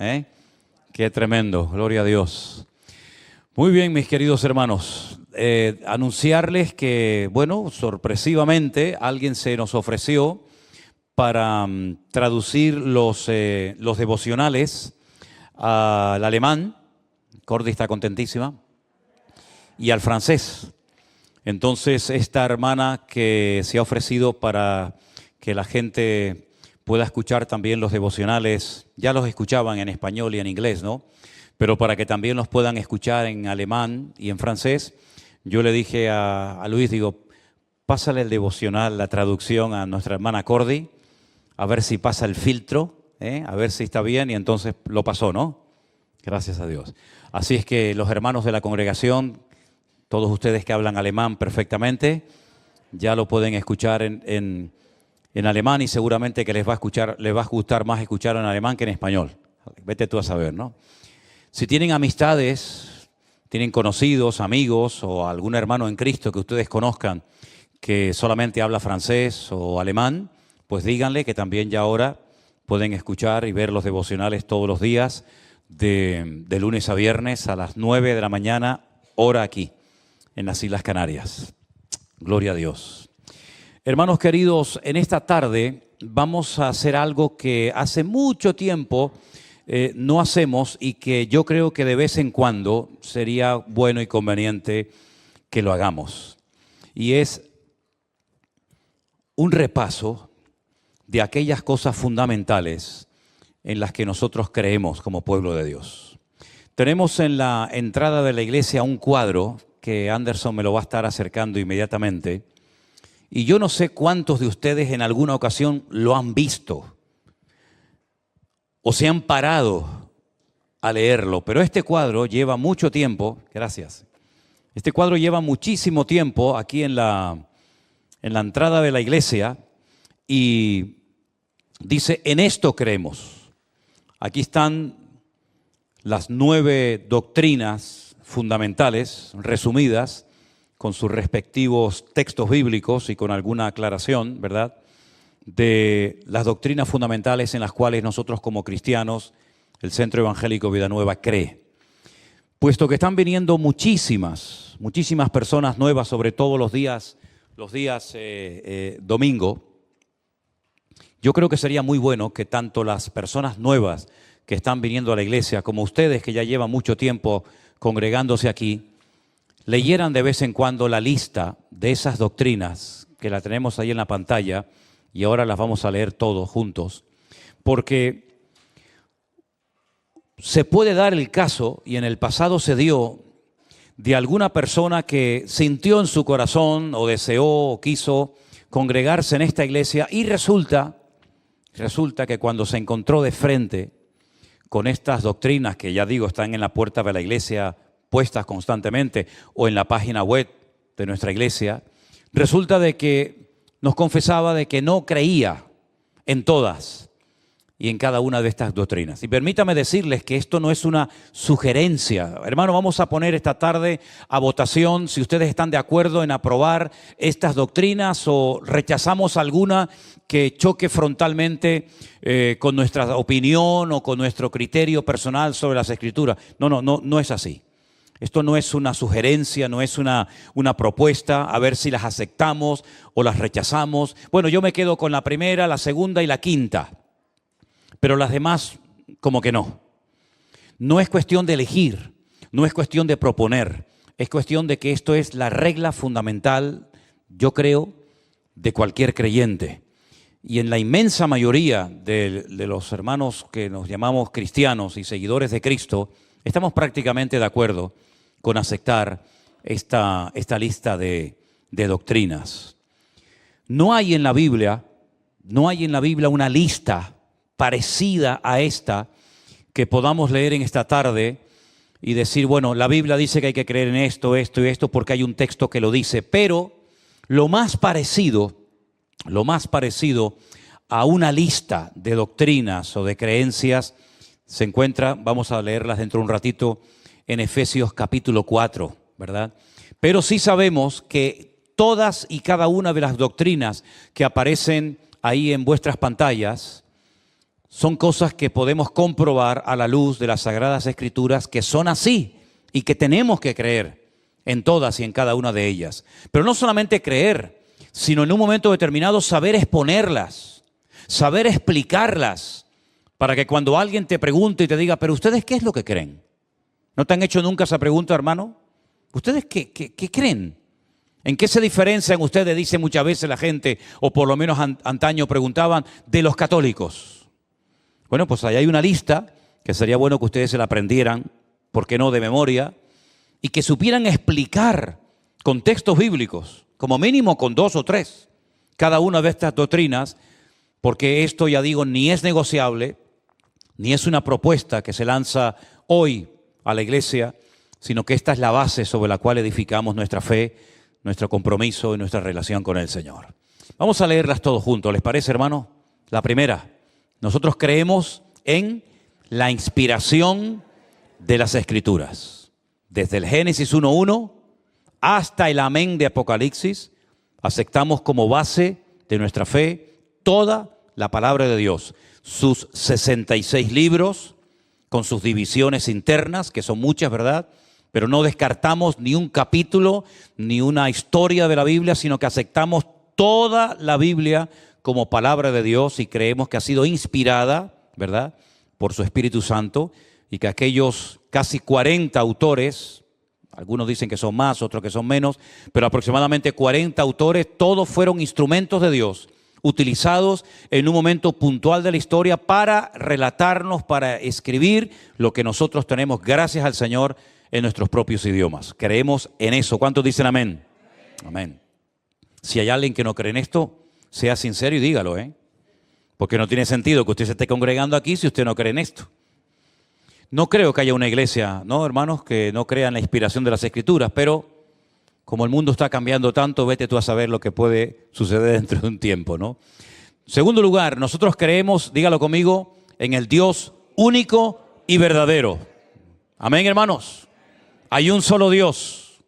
¿eh? Qué tremendo, gloria a Dios. Muy bien, mis queridos hermanos. Anunciarles que, bueno, sorpresivamente alguien se nos ofreció para traducir los devocionales al alemán. Cordy está contentísima. Y al francés. Entonces, esta hermana que se ha ofrecido para que la gente pueda escuchar también los devocionales, ya los escuchaban en español y en inglés, ¿no? Pero para que también los puedan escuchar en alemán y en francés, yo le dije a Luis, digo, pásale el devocional, la traducción a nuestra hermana Cordy, a ver si pasa el filtro, a ver si está bien, y entonces lo pasó, ¿no? Gracias a Dios. Así es que los hermanos de la congregación, todos ustedes que hablan alemán perfectamente, ya lo pueden escuchar en alemán y seguramente que les va a gustar más escuchar en alemán que en español. Vete tú a saber, ¿no? Si tienen amistades, tienen conocidos, amigos o algún hermano en Cristo que ustedes conozcan que solamente habla francés o alemán, pues díganle que también ya ahora pueden escuchar y ver los devocionales todos los días de lunes a viernes a las 9 de la mañana, hora aquí, en las Islas Canarias. Gloria a Dios. Hermanos queridos, en esta tarde vamos a hacer algo que hace mucho tiempo no hacemos y que yo creo que de vez en cuando sería bueno y conveniente que lo hagamos. Y es un repaso de aquellas cosas fundamentales en las que nosotros creemos como pueblo de Dios. Tenemos en la entrada de la iglesia un cuadro que Anderson me lo va a estar acercando inmediatamente. Y yo no sé cuántos de ustedes en alguna ocasión lo han visto o se han parado a leerlo, pero este cuadro lleva mucho tiempo, gracias, este cuadro lleva muchísimo tiempo aquí en la entrada de la iglesia y dice, en esto creemos. Aquí están las 9 doctrinas fundamentales, resumidas, con sus respectivos textos bíblicos y con alguna aclaración, ¿verdad?, de las doctrinas fundamentales en las cuales nosotros como cristianos, el Centro Evangélico Vida Nueva, cree. Puesto que están viniendo muchísimas personas nuevas, sobre todo los días domingo, yo creo que sería muy bueno que tanto las personas nuevas que están viniendo a la iglesia, como ustedes que ya llevan mucho tiempo congregándose aquí, leyeran de vez en cuando la lista de esas doctrinas, que la tenemos ahí en la pantalla, y ahora las vamos a leer todos juntos, porque se puede dar el caso, y en el pasado se dio, de alguna persona que sintió en su corazón o deseó o quiso congregarse en esta iglesia y resulta que cuando se encontró de frente con estas doctrinas que ya digo están en la puerta de la iglesia puestas constantemente o en la página web de nuestra iglesia, resulta de que nos confesaba de que no creía en todas y en cada una de estas doctrinas. Y permítame decirles que esto no es una sugerencia. Hermano, vamos a poner esta tarde a votación si ustedes están de acuerdo en aprobar estas doctrinas o rechazamos alguna que choque frontalmente con nuestra opinión o con nuestro criterio personal sobre las Escrituras. No es así. Esto no es una sugerencia, no es una propuesta, a ver si las aceptamos o las rechazamos. Bueno, yo me quedo con la primera, la segunda y la quinta, pero las demás como que no. No es cuestión de elegir, no es cuestión de proponer, es cuestión de que esto es la regla fundamental, yo creo, de cualquier creyente. Y en la inmensa mayoría de los hermanos que nos llamamos cristianos y seguidores de Cristo, estamos prácticamente de acuerdo con aceptar esta lista de doctrinas. No hay en la Biblia una lista parecida a esta que podamos leer en esta tarde y decir, bueno, la Biblia dice que hay que creer en esto, esto y esto porque hay un texto que lo dice, pero lo más parecido a una lista de doctrinas o de creencias se encuentra, vamos a leerlas dentro de un ratito, en Efesios capítulo 4, ¿verdad? Pero sí sabemos que todas y cada una de las doctrinas que aparecen ahí en vuestras pantallas son cosas que podemos comprobar a la luz de las Sagradas Escrituras que son así y que tenemos que creer en todas y en cada una de ellas. Pero no solamente creer, sino en un momento determinado saber exponerlas, saber explicarlas, para que cuando alguien te pregunte y te diga, pero ¿ustedes qué es lo que creen? ¿No te han hecho nunca esa pregunta, hermano? ¿Ustedes qué creen? ¿En qué se diferencian ustedes? Dice muchas veces la gente, o por lo menos antaño preguntaban, de los católicos. Bueno, pues ahí hay una lista que sería bueno que ustedes se la aprendieran, ¿por qué no de memoria? Y que supieran explicar con textos bíblicos, como mínimo con 2 o 3, cada una de estas doctrinas, porque esto, ya digo, ni es negociable, ni es una propuesta que se lanza hoy a la iglesia, sino que esta es la base sobre la cual edificamos nuestra fe, nuestro compromiso y nuestra relación con el Señor. Vamos a leerlas todos juntos, ¿les parece, hermano? La primera, nosotros creemos en la inspiración de las Escrituras. Desde el Génesis 1:1 hasta el amén de Apocalipsis, aceptamos como base de nuestra fe toda la palabra de Dios, sus 66 libros, con sus divisiones internas, que son muchas, ¿verdad? Pero no descartamos ni un capítulo, ni una historia de la Biblia, sino que aceptamos toda la Biblia como palabra de Dios y creemos que ha sido inspirada, ¿verdad?, por su Espíritu Santo, y que aquellos casi 40 autores, algunos dicen que son más, otros que son menos, pero aproximadamente 40 autores, todos fueron instrumentos de Dios, utilizados en un momento puntual de la historia para relatarnos, para escribir lo que nosotros tenemos, gracias al Señor, en nuestros propios idiomas. Creemos en eso. ¿Cuántos dicen amén? Amén. Si hay alguien que no cree en esto, sea sincero y dígalo, porque no tiene sentido que usted se esté congregando aquí si usted no cree en esto. No creo que haya una iglesia, ¿no, hermanos?, que no crea en la inspiración de las Escrituras, pero como el mundo está cambiando tanto, vete tú a saber lo que puede suceder dentro de un tiempo, ¿no? En segundo lugar, nosotros creemos, dígalo conmigo, en el Dios único y verdadero. Amén, hermanos. Hay un solo Dios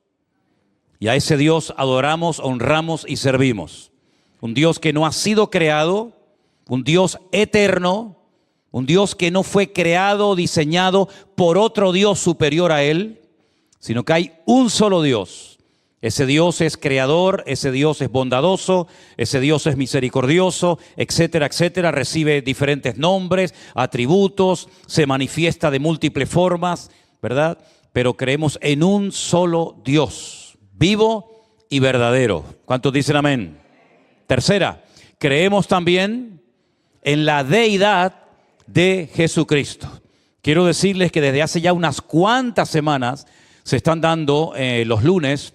y a ese Dios adoramos, honramos y servimos. Un Dios que no ha sido creado, un Dios eterno, un Dios que no fue creado o diseñado por otro Dios superior a Él, sino que hay un solo Dios. Ese Dios es creador, ese Dios es bondadoso, ese Dios es misericordioso, etcétera, etcétera. Recibe diferentes nombres, atributos, se manifiesta de múltiples formas, ¿verdad? Pero creemos en un solo Dios, vivo y verdadero. ¿Cuántos dicen amén? Tercera, creemos también en la deidad de Jesucristo. Quiero decirles que desde hace ya unas cuantas semanas se están dando los lunes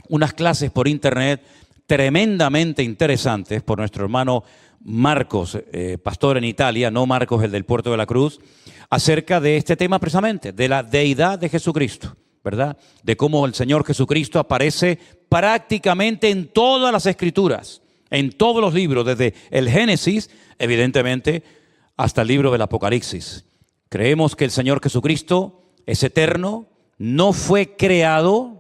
unas clases por internet tremendamente interesantes por nuestro hermano Marcos, pastor en Italia, no Marcos el del Puerto de la Cruz, acerca de este tema precisamente, de la deidad de Jesucristo, ¿verdad? De cómo el Señor Jesucristo aparece prácticamente en todas las Escrituras, en todos los libros, desde el Génesis, evidentemente, hasta el libro del Apocalipsis. Creemos que el Señor Jesucristo es eterno, no fue creado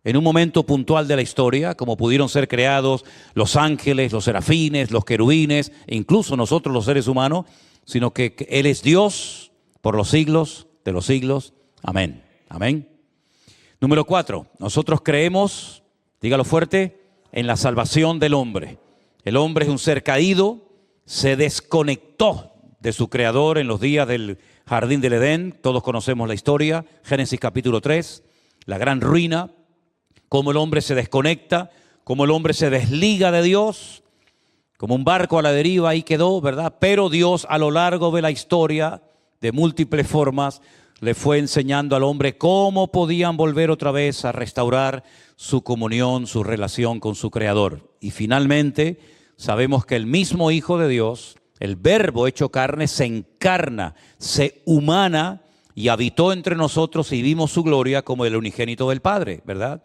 en un momento puntual de la historia, como pudieron ser creados los ángeles, los serafines, los querubines, e incluso nosotros los seres humanos, sino que Él es Dios por los siglos de los siglos. Amén. Amén. Número 4, nosotros creemos, dígalo fuerte, en la salvación del hombre. El hombre es un ser caído, se desconectó de su creador en los días del jardín del Edén. Todos conocemos la historia, Génesis capítulo 3, la gran ruina, cómo el hombre se desconecta, cómo el hombre se desliga de Dios, como un barco a la deriva, ahí quedó, ¿verdad? Pero Dios a lo largo de la historia, de múltiples formas, le fue enseñando al hombre cómo podían volver otra vez a restaurar su comunión, su relación con su Creador. Y finalmente sabemos que el mismo Hijo de Dios, el Verbo hecho carne, se encarna, se humana y habitó entre nosotros y vimos su gloria como el unigénito del Padre, ¿verdad?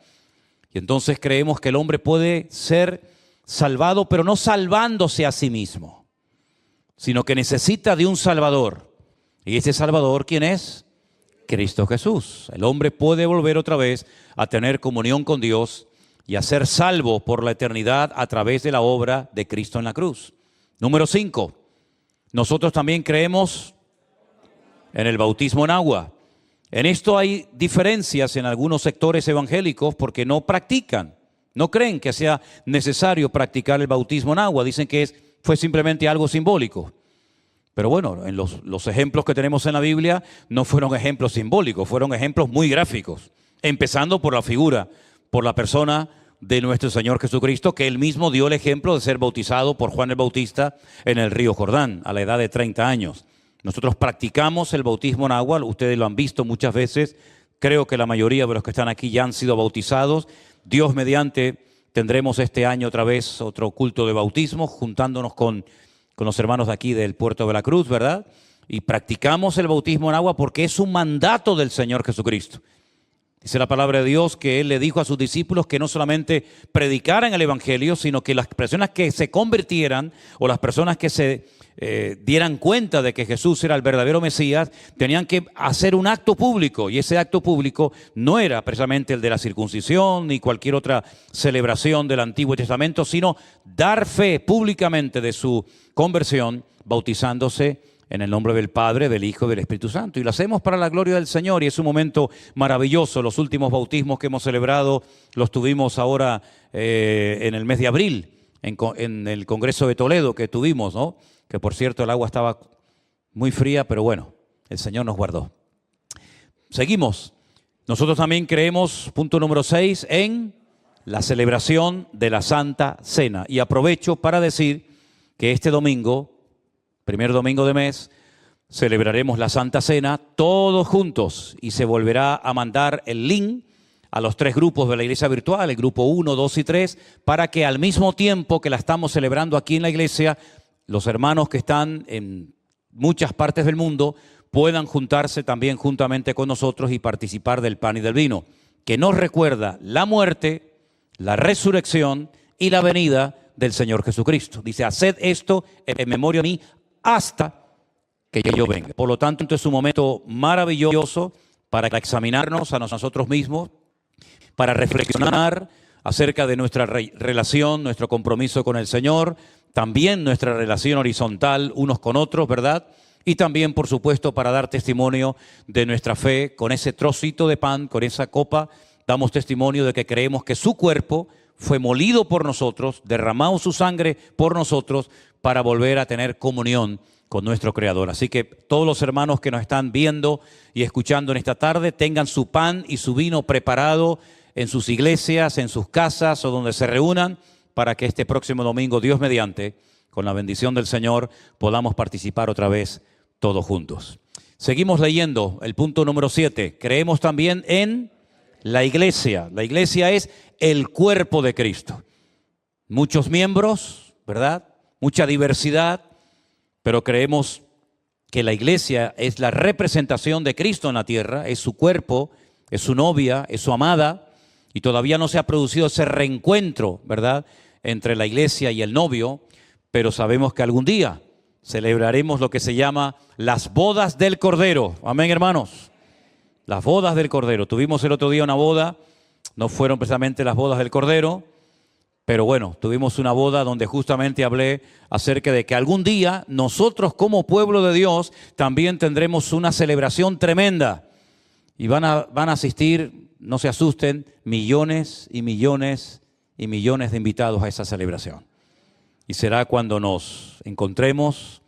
Y entonces creemos que el hombre puede ser salvado, pero no salvándose a sí mismo, sino que necesita de un Salvador. ¿Y ese Salvador quién es? Cristo Jesús. El hombre puede volver otra vez a tener comunión con Dios y a ser salvo por la eternidad a través de la obra de Cristo en la cruz. Número 5. Nosotros también creemos en el bautismo en agua. En esto hay diferencias en algunos sectores evangélicos porque no practican, no creen que sea necesario practicar el bautismo en agua. Dicen que fue simplemente algo simbólico. Pero bueno, en los ejemplos que tenemos en la Biblia no fueron ejemplos simbólicos, fueron ejemplos muy gráficos. Empezando por la figura, por la persona de nuestro Señor Jesucristo, que Él mismo dio el ejemplo de ser bautizado por Juan el Bautista en el río Jordán, a la edad de 30 años. Nosotros practicamos el bautismo en agua, ustedes lo han visto muchas veces, creo que la mayoría de los que están aquí ya han sido bautizados. Dios mediante tendremos este año otra vez otro culto de bautismo, juntándonos con los hermanos de aquí del Puerto de la Cruz, ¿verdad? Y practicamos el bautismo en agua porque es un mandato del Señor Jesucristo. Dice la palabra de Dios que Él le dijo a sus discípulos que no solamente predicaran el Evangelio, sino que las personas que se convirtieran o las personas que se dieran cuenta de que Jesús era el verdadero Mesías, tenían que hacer un acto público. Y ese acto público no era precisamente el de la circuncisión ni cualquier otra celebración del Antiguo Testamento, sino dar fe públicamente de su conversión, bautizándose en el nombre del Padre, del Hijo y del Espíritu Santo. Y lo hacemos para la gloria del Señor y es un momento maravilloso. Los últimos bautismos que hemos celebrado los tuvimos ahora en el mes de abril, en el Congreso de Toledo que tuvimos, ¿no? Que por cierto el agua estaba muy fría, pero bueno, el Señor nos guardó. Seguimos. Nosotros también creemos, punto número 6, en la celebración de la Santa Cena. Y aprovecho para decir que este domingo, primer domingo de mes, celebraremos la Santa Cena todos juntos y se volverá a mandar el link a los 3 grupos de la iglesia virtual, el grupo 1, 2 y 3, para que al mismo tiempo que la estamos celebrando aquí en la iglesia, los hermanos que están en muchas partes del mundo puedan juntarse también juntamente con nosotros y participar del pan y del vino, que nos recuerda la muerte, la resurrección y la venida del Señor Jesucristo. Dice, haced esto en memoria de mí hasta que yo venga. Por lo tanto, es un momento maravilloso para examinarnos a nosotros mismos, para reflexionar acerca de nuestra relación, nuestro compromiso con el Señor, también nuestra relación horizontal unos con otros, ¿verdad? Y también, por supuesto, para dar testimonio de nuestra fe con ese trocito de pan, con esa copa, damos testimonio de que creemos que su cuerpo fue molido por nosotros, derramado su sangre por nosotros para volver a tener comunión con nuestro Creador. Así que todos los hermanos que nos están viendo y escuchando en esta tarde tengan su pan y su vino preparado en sus iglesias, en sus casas o donde se reúnan para que este próximo domingo, Dios mediante, con la bendición del Señor, podamos participar otra vez todos juntos. Seguimos leyendo el punto número 7. Creemos también en la iglesia. La iglesia es el cuerpo de Cristo. Muchos miembros, ¿verdad? Mucha diversidad, pero creemos que la iglesia es la representación de Cristo en la tierra, es su cuerpo, es su novia, es su amada, y todavía no se ha producido ese reencuentro, ¿verdad?, entre la iglesia y el novio, pero sabemos que algún día celebraremos lo que se llama las bodas del Cordero. Amén, hermanos. Las bodas del Cordero. Tuvimos el otro día una boda, no fueron precisamente las bodas del Cordero, pero bueno, tuvimos una boda donde justamente hablé acerca de que algún día nosotros como pueblo de Dios también tendremos una celebración tremenda. Y van a asistir, no se asusten, millones y millones y millones de invitados a esa celebración. Y será cuando nos encontremos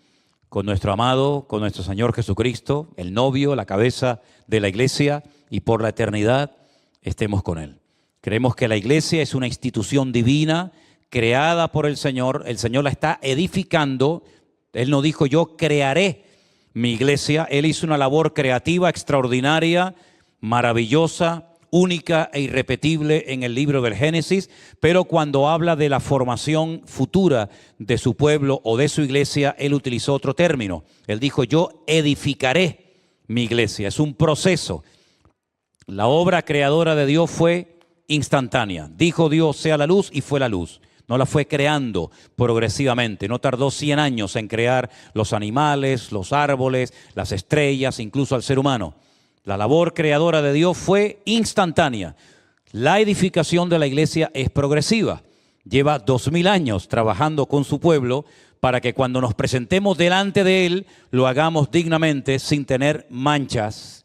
con nuestro amado, con nuestro Señor Jesucristo, el novio, la cabeza de la iglesia, y por la eternidad estemos con Él. Creemos que la iglesia es una institución divina creada por el Señor la está edificando. Él no dijo yo crearé mi iglesia, Él hizo una labor creativa extraordinaria, maravillosa, única e irrepetible en el libro del Génesis, pero cuando habla de la formación futura de su pueblo o de su iglesia, Él utilizó otro término. Él dijo, yo edificaré mi iglesia. Es un proceso. La obra creadora de Dios fue instantánea. Dijo Dios, sea la luz, y fue la luz. No la fue creando progresivamente. No tardó 100 años en crear los animales, los árboles, las estrellas, incluso al ser humano. La labor creadora de Dios fue instantánea. La edificación de la iglesia es progresiva. Lleva 2000 años trabajando con su pueblo para que cuando nos presentemos delante de Él, lo hagamos dignamente, sin tener manchas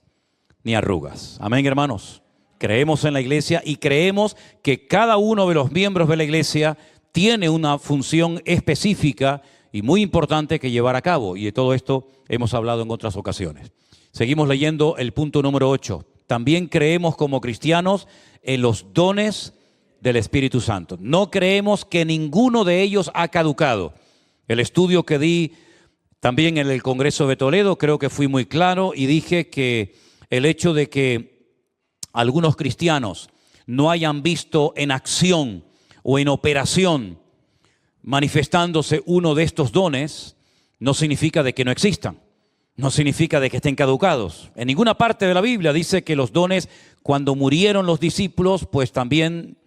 ni arrugas. Amén, hermanos. Creemos en la iglesia y creemos que cada uno de los miembros de la iglesia tiene una función específica y muy importante que llevar a cabo. Y de todo esto hemos hablado en otras ocasiones. Seguimos leyendo el punto número 8. También creemos como cristianos en los dones del Espíritu Santo. No creemos que ninguno de ellos ha caducado. El estudio que di también en el Congreso de Toledo, creo que fui muy claro y dije que el hecho de que algunos cristianos no hayan visto en acción o en operación manifestándose uno de estos dones, no significa de que no existan, no significa de que estén caducados. En ninguna parte de la Biblia dice que los dones, cuando murieron los discípulos, pues también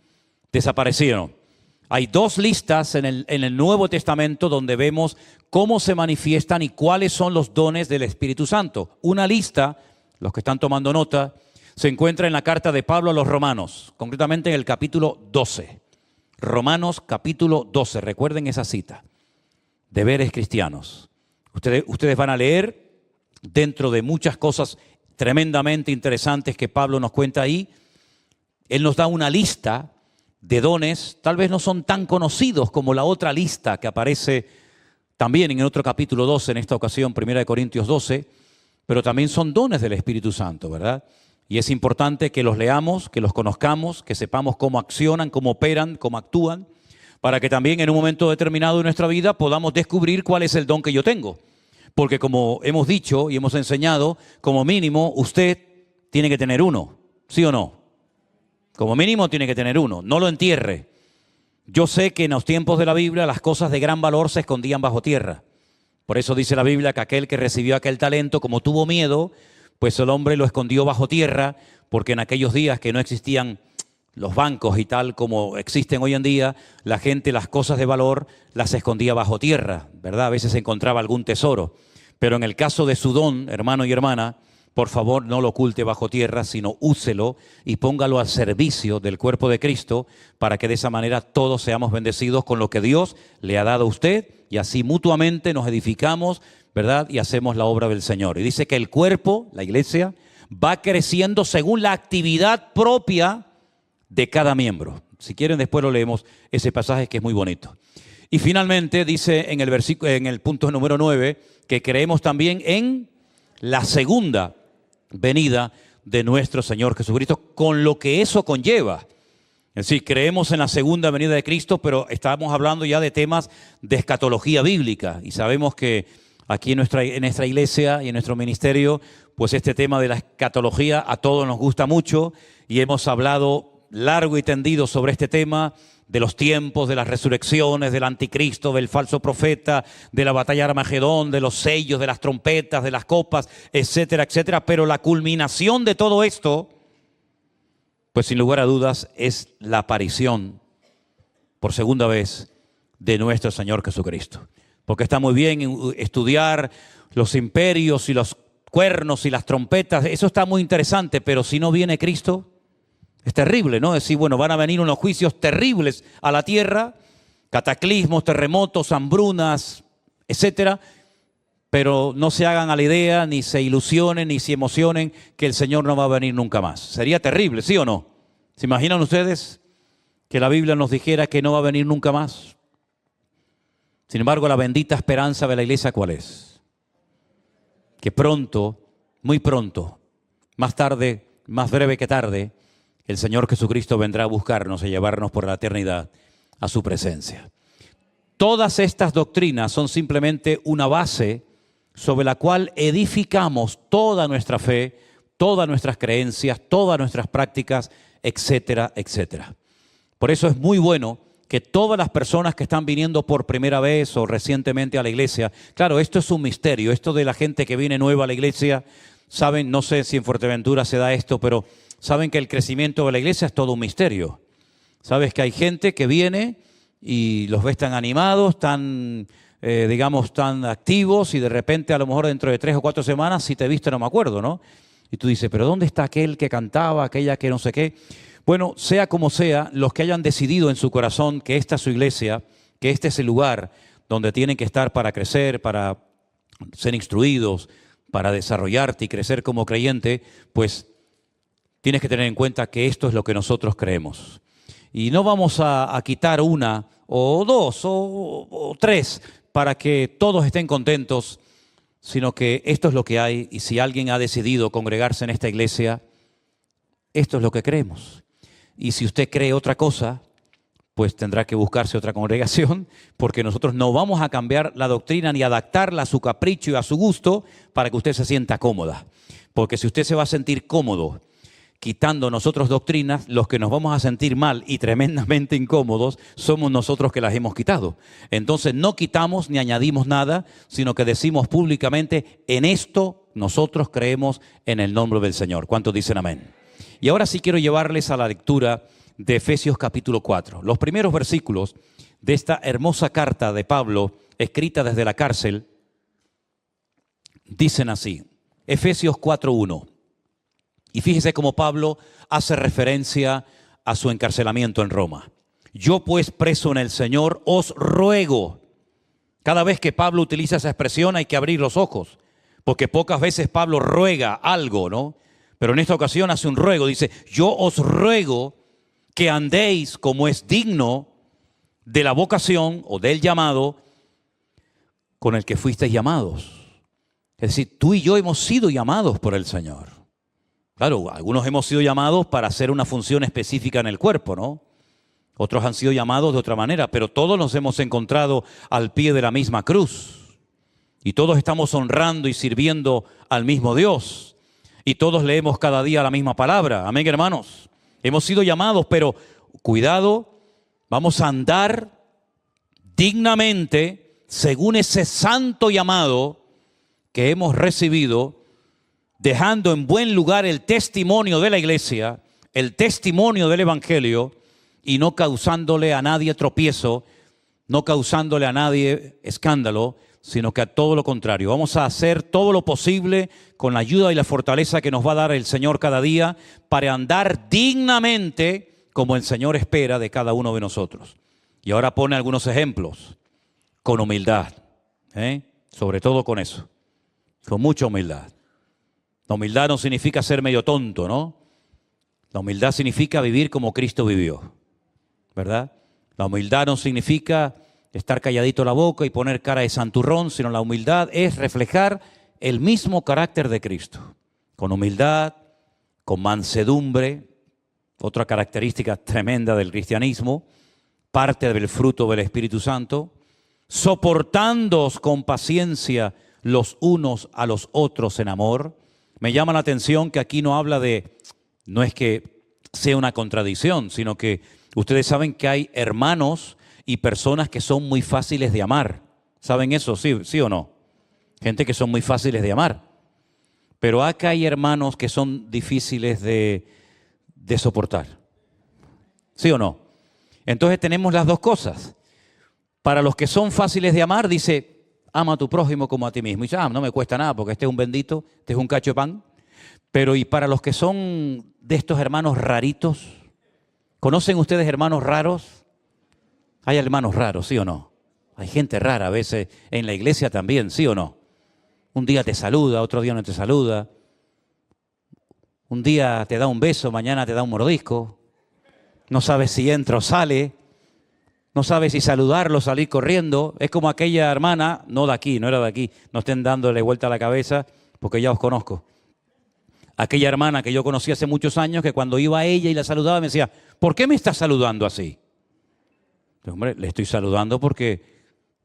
desaparecieron. Hay dos listas en el Nuevo Testamento donde vemos cómo se manifiestan y cuáles son los dones del Espíritu Santo. Una lista, los que están tomando nota, se encuentra en la carta de Pablo a los Romanos, concretamente en el capítulo 12. Romanos capítulo 12, recuerden esa cita. Deberes cristianos. Ustedes van a leer dentro de muchas cosas tremendamente interesantes que Pablo nos cuenta ahí. Él nos da una lista de dones, tal vez no son tan conocidos como la otra lista que aparece también en el otro capítulo 12, en esta ocasión, 1 Corintios 12, pero también son dones del Espíritu Santo, ¿verdad? Y es importante que los leamos, que los conozcamos, que sepamos cómo accionan, cómo operan, cómo actúan, para que también en un momento determinado de nuestra vida podamos descubrir cuál es el don que yo tengo. Porque como hemos dicho y hemos enseñado, como mínimo usted tiene que tener uno, ¿sí o no? Como mínimo tiene que tener uno, no lo entierre. Yo sé que en los tiempos de la Biblia las cosas de gran valor se escondían bajo tierra. Por eso dice la Biblia que aquel que recibió aquel talento, como tuvo miedo, pues el hombre lo escondió bajo tierra, porque en aquellos días que no existían los bancos y tal como existen hoy en día, la gente las cosas de valor las escondía bajo tierra, ¿verdad? A veces se encontraba algún tesoro. Pero en el caso de su don, hermano y hermana, por favor, no lo oculte bajo tierra, sino úselo y póngalo al servicio del cuerpo de Cristo para que de esa manera todos seamos bendecidos con lo que Dios le ha dado a usted y así mutuamente nos edificamos, ¿verdad? Y hacemos la obra del Señor. Y dice que el cuerpo, la iglesia, va creciendo según la actividad propia de cada miembro. Si quieren, después lo leemos, ese pasaje que es muy bonito. Y finalmente dice en el versículo, en el punto número 9, que creemos también en la segunda venida de nuestro Señor Jesucristo, con lo que eso conlleva. Es decir, creemos en la segunda venida de Cristo, pero estamos hablando ya de temas de escatología bíblica. Y sabemos que aquí en nuestra iglesia y en nuestro ministerio, pues este tema de la escatología a todos nos gusta mucho y hemos hablado largo y tendido sobre este tema de los tiempos, de las resurrecciones, del anticristo, del falso profeta, de la batalla de Armagedón, de los sellos, de las trompetas, de las copas, etcétera, etcétera. Pero la culminación de todo esto, pues sin lugar a dudas, es la aparición por segunda vez de nuestro Señor Jesucristo. Porque está muy bien estudiar los imperios y los cuernos y las trompetas, eso está muy interesante, pero si no viene Cristo, es terrible, ¿no? Es decir, bueno, van a venir unos juicios terribles a la tierra, cataclismos, terremotos, hambrunas, etcétera, pero no se hagan a la idea, ni se ilusionen, ni se emocionen que el Señor no va a venir nunca más. Sería terrible, ¿sí o no? ¿Se imaginan ustedes que la Biblia nos dijera que no va a venir nunca más? Sin embargo, la bendita esperanza de la iglesia, ¿cuál es? Que pronto, muy pronto, más tarde, más breve que tarde, el Señor Jesucristo vendrá a buscarnos y llevarnos por la eternidad a su presencia. Todas estas doctrinas son simplemente una base sobre la cual edificamos toda nuestra fe, todas nuestras creencias, todas nuestras prácticas, etcétera, etcétera. Por eso es muy bueno que todas las personas que están viniendo por primera vez o recientemente a la iglesia, claro, esto es un misterio, esto de la gente que viene nueva a la iglesia, saben, no sé si en Fuerteventura se da esto, pero saben que el crecimiento de la iglesia es todo un misterio. Sabes que hay gente que viene y los ves tan animados, tan, digamos, tan activos y de repente a lo mejor dentro de 3 o 4 semanas, si te viste no me acuerdo, ¿no? Y tú dices, pero ¿dónde está aquel que cantaba, aquella que no sé qué? Bueno, sea como sea, los que hayan decidido en su corazón que esta es su iglesia, que este es el lugar donde tienen que estar para crecer, para ser instruidos, para desarrollarte y crecer como creyente, pues tienes que tener en cuenta que esto es lo que nosotros creemos. Y no vamos a quitar una o dos o tres para que todos estén contentos, sino que esto es lo que hay, y si alguien ha decidido congregarse en esta iglesia, esto es lo que creemos. Y si usted cree otra cosa, pues tendrá que buscarse otra congregación, porque nosotros no vamos a cambiar la doctrina ni adaptarla a su capricho y a su gusto para que usted se sienta cómoda. Porque si usted se va a sentir cómodo quitando nosotros doctrinas, los que nos vamos a sentir mal y tremendamente incómodos somos nosotros que las hemos quitado. Entonces no quitamos ni añadimos nada, sino que decimos públicamente, en esto nosotros creemos en el nombre del Señor. ¿Cuántos dicen amén? Y ahora sí quiero llevarles a la lectura de Efesios capítulo 4. Los primeros versículos de esta hermosa carta de Pablo, escrita desde la cárcel, dicen así, Efesios 4:1. Y fíjese cómo Pablo hace referencia a su encarcelamiento en Roma. Yo pues, preso en el Señor, os ruego. Cada vez que Pablo utiliza esa expresión hay que abrir los ojos, porque pocas veces Pablo ruega algo, ¿no? Pero en esta ocasión hace un ruego, dice, yo os ruego que andéis como es digno de la vocación o del llamado con el que fuisteis llamados. Es decir, tú y yo hemos sido llamados por el Señor. Claro, algunos hemos sido llamados para hacer una función específica en el cuerpo, ¿no? Otros han sido llamados de otra manera, pero todos nos hemos encontrado al pie de la misma cruz. Y todos estamos honrando y sirviendo al mismo Dios. Y todos leemos cada día la misma palabra. Amén, hermanos. Hemos sido llamados, pero cuidado, vamos a andar dignamente según ese santo llamado que hemos recibido, dejando en buen lugar el testimonio de la iglesia, el testimonio del evangelio, y no causándole a nadie tropiezo, no causándole a nadie escándalo, sino que a todo lo contrario. Vamos a hacer todo lo posible con la ayuda y la fortaleza que nos va a dar el Señor cada día para andar dignamente como el Señor espera de cada uno de nosotros. Y ahora pone algunos ejemplos, con humildad, sobre todo con eso, con mucha humildad. La humildad no significa ser medio tonto, ¿no? La humildad significa vivir como Cristo vivió, ¿verdad? La humildad no significa estar calladito la boca y poner cara de santurrón, sino la humildad es reflejar el mismo carácter de Cristo. Con humildad, con mansedumbre, otra característica tremenda del cristianismo, parte del fruto del Espíritu Santo, soportándoos con paciencia los unos a los otros en amor. Me llama la atención que aquí no habla de, no es que sea una contradicción, sino que ustedes saben que hay hermanos y personas que son muy fáciles de amar. ¿Saben eso? ¿Sí o no? Gente que son muy fáciles de amar. Pero acá hay hermanos que son difíciles de soportar. ¿Sí o no? Entonces tenemos las dos cosas. Para los que son fáciles de amar, dice, ama a tu prójimo como a ti mismo. Y dice, no me cuesta nada porque este es un bendito, este es un cacho de pan. Pero y para los que son de estos hermanos raritos, ¿conocen ustedes hermanos raros? Hay hermanos raros, ¿sí o no? Hay gente rara a veces en la iglesia también, ¿sí o no? Un día te saluda, otro día no te saluda. Un día te da un beso, mañana te da un mordisco. No sabes si entra o sale. No sabes si saludarlo, salir corriendo. Es como aquella hermana, no de aquí, no era de aquí. No estén dándole vuelta a la cabeza porque ya os conozco. Aquella hermana que yo conocí hace muchos años que cuando iba a ella y la saludaba me decía, ¿por qué me estás saludando así? Pues, hombre, le estoy saludando porque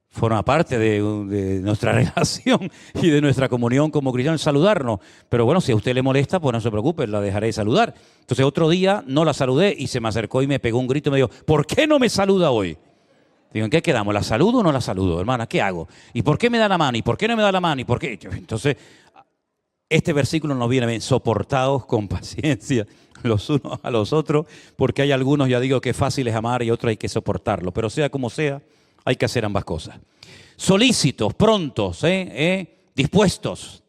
forma parte de nuestra relación y de nuestra comunión como cristianos, saludarnos. Pero bueno, si a usted le molesta, pues no se preocupe, la dejaré de saludar. Entonces otro día no la saludé y se me acercó y me pegó un grito y me dijo, ¿por qué no me saluda hoy? Digo, ¿en qué quedamos? ¿La saludo o no la saludo, hermana? ¿Qué hago? ¿Y por qué me da la mano? ¿Y por qué no me da la mano? ¿Y por qué? Entonces, este versículo nos viene bien, soportaos con paciencia los unos a los otros, porque hay algunos, ya digo, que fácil es amar y otros hay que soportarlo. Pero sea como sea, hay que hacer ambas cosas. Solícitos, prontos, dispuestos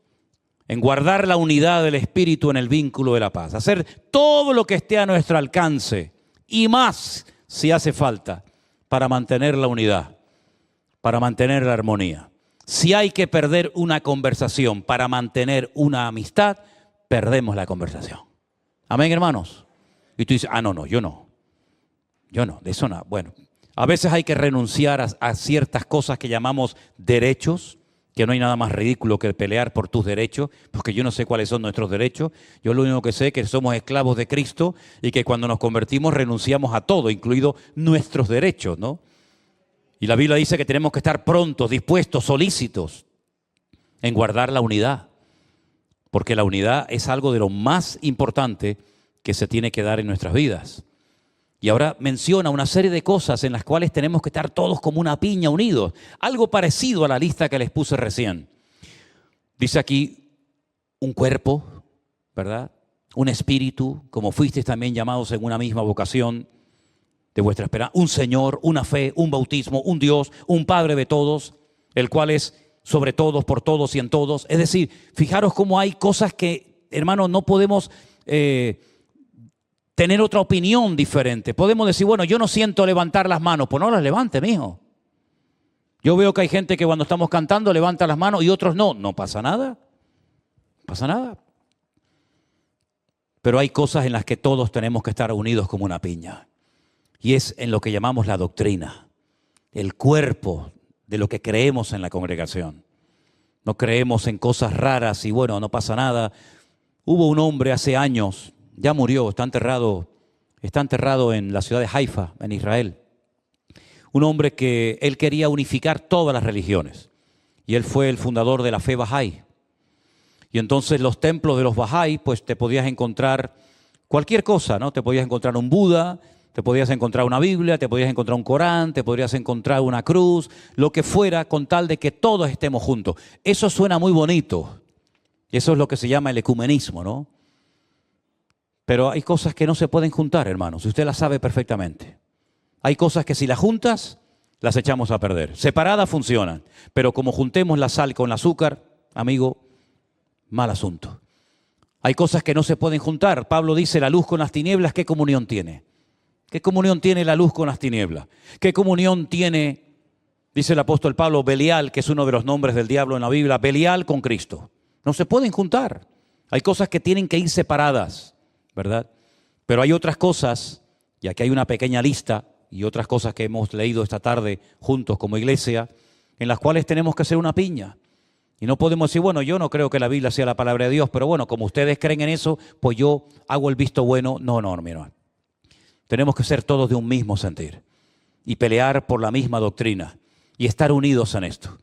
en guardar la unidad del Espíritu en el vínculo de la paz. Hacer todo lo que esté a nuestro alcance y más si hace falta para mantener la unidad. para mantener la armonía. Si hay que perder una conversación para mantener una amistad, perdemos la conversación. Amén, hermanos. Y tú dices, no, yo no, de eso no. Bueno, a veces hay que renunciar a ciertas cosas que llamamos derechos, que no hay nada más ridículo que pelear por tus derechos, porque yo no sé cuáles son nuestros derechos. Yo lo único que sé es que somos esclavos de Cristo y que cuando nos convertimos renunciamos a todo, incluidos nuestros derechos, ¿no? Y la Biblia dice que tenemos que estar prontos, dispuestos, solícitos en guardar la unidad, porque la unidad es algo de lo más importante que se tiene que dar en nuestras vidas. Y ahora menciona una serie de cosas en las cuales tenemos que estar todos como una piña unidos. Algo parecido a la lista que les puse recién. Dice aquí, un cuerpo, ¿verdad? Un espíritu, como fuisteis también llamados en una misma vocación de vuestra esperanza. Un Señor, una fe, un bautismo, un Dios, un Padre de todos, el cual es sobre todos, por todos y en todos. Es decir, fijaros cómo hay cosas que, hermanos, no podemos tener otra opinión diferente. Podemos decir, bueno, yo no siento levantar las manos. Pues no las levante, mijo. Yo veo que hay gente que cuando estamos cantando levanta las manos y otros no. No pasa nada. No pasa nada. Pero hay cosas en las que todos tenemos que estar unidos como una piña. Y es en lo que llamamos la doctrina. El cuerpo de lo que creemos en la congregación. No creemos en cosas raras y bueno, no pasa nada. Hubo un hombre hace años, ya murió, está enterrado en la ciudad de Haifa, en Israel. Un hombre que él quería unificar todas las religiones. Y él fue el fundador de la fe Bahá'í. Y entonces los templos de los Bahá'í, pues te podías encontrar cualquier cosa, ¿no? Te podías encontrar un Buda, te podías encontrar una Biblia, te podías encontrar un Corán, te podrías encontrar una cruz, lo que fuera, con tal de que todos estemos juntos. Eso suena muy bonito. Eso es lo que se llama el ecumenismo, ¿no? Pero hay cosas que no se pueden juntar, hermanos. Usted las sabe perfectamente. Hay cosas que si las juntas, las echamos a perder. Separadas funcionan, pero como juntemos la sal con el azúcar, amigo, mal asunto. Hay cosas que no se pueden juntar. Pablo dice, la luz con las tinieblas, ¿qué comunión tiene? ¿Qué comunión tiene la luz con las tinieblas? ¿Qué comunión tiene, dice el apóstol Pablo, Belial, que es uno de los nombres del diablo en la Biblia, Belial con Cristo? No se pueden juntar. Hay cosas que tienen que ir separadas, ¿verdad? Pero hay otras cosas, y aquí hay una pequeña lista, y otras cosas que hemos leído esta tarde juntos como iglesia, en las cuales tenemos que ser una piña. Y no podemos decir, bueno, yo no creo que la Biblia sea la palabra de Dios, pero bueno, como ustedes creen en eso, pues yo hago el visto bueno. No, mi hermano. Tenemos que ser todos de un mismo sentir y pelear por la misma doctrina y estar unidos en esto,